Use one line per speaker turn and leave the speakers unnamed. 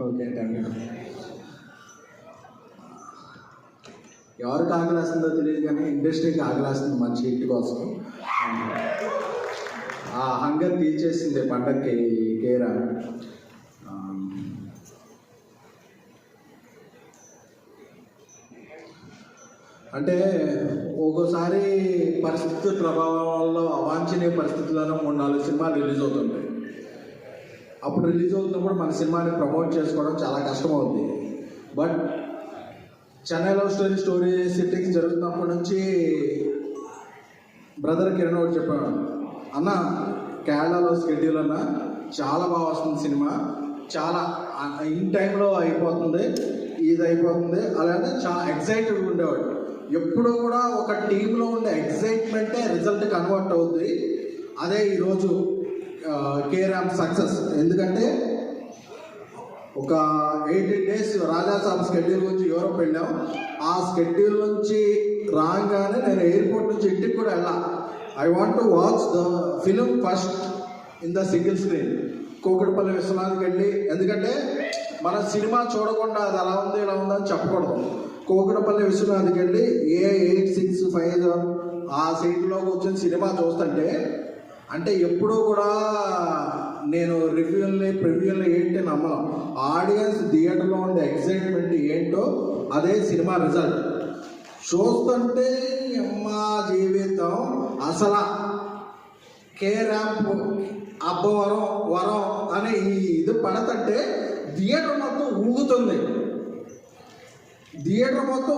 Okay thank you. ఎవరికి ఆకలేస్తుందో తెలియదు కానీ ఇండస్ట్రీకి ఆకలేస్తుంది మంచి హిట్ కోసం. ఆ హంగర్ తీర్చేసింది పండగకి కేరా. అంటే ఒక్కోసారి పరిస్థితుల ప్రభావం వల్ల అవాంఛనీయ పరిస్థితుల్లో 3-4 సినిమాలు రిలీజ్ అవుతుంటాయి. అప్పుడు రిలీజ్ అవుతున్నప్పుడు మన సినిమాని ప్రమోట్ చేసుకోవడం చాలా కష్టమవుతుంది. బట్ చెన్నైలో స్టోరీ సిట్టింగ్స్ జరుగుతున్నప్పటి నుంచి బ్రదర్ కిరణ్ ఒకటి చెప్పాడు, అన్న కేరళలో స్కెడ్యూల్ అన్న చాలా బాగా వస్తుంది సినిమా, చాలా ఇన్ టైంలో అయిపోతుంది, ఇది అయిపోతుంది అలానే చాలా ఎక్సైటెడ్గా ఉండేవాడు. ఎప్పుడూ కూడా ఒక టీంలో ఉండే ఎక్సైట్మెంటే రిజల్ట్ కన్వర్ట్ అవుతుంది. అదే ఈరోజు కేరామ్ సక్సెస్. ఎందుకంటే ఒక 18 days రాజాసాబ్ స్కెడ్యూల్ నుంచి యూరోప్ వెళ్ళాం. ఆ స్కెడ్యూల్ నుంచి రాగానే నేను ఎయిర్పోర్ట్ నుంచి ఇంటికి కూడా వెళ్ళా. I want to watch the film first in the single screen. Kukatpally విశ్వనాథ్కి వెళ్ళి, ఎందుకంటే మన సినిమా చూడకుండా అది అలా ఉంది ఇలా ఉంది అని చెప్పకూడదు. కూకట్పల్లి విశ్వనాథ్కి వెళ్ళి A8657 ఆ సీట్లో కూర్చొని సినిమా చూస్తుంటే, అంటే ఎప్పుడూ కూడా నేను ప్రివ్యూల్ని ఏంటి నమ్మను. ఆడియన్స్ థియేటర్లో ఉండే ఎక్సైట్మెంట్ ఏంటో అదే సినిమా రిజల్ట్. చూస్తుంటే మా జీవితం అసలు కేరాంప్ వరం అని ఇది పడతంటే థియేటర్ మొత్తం ఊగుతుంది. థియేటర్ మొత్తం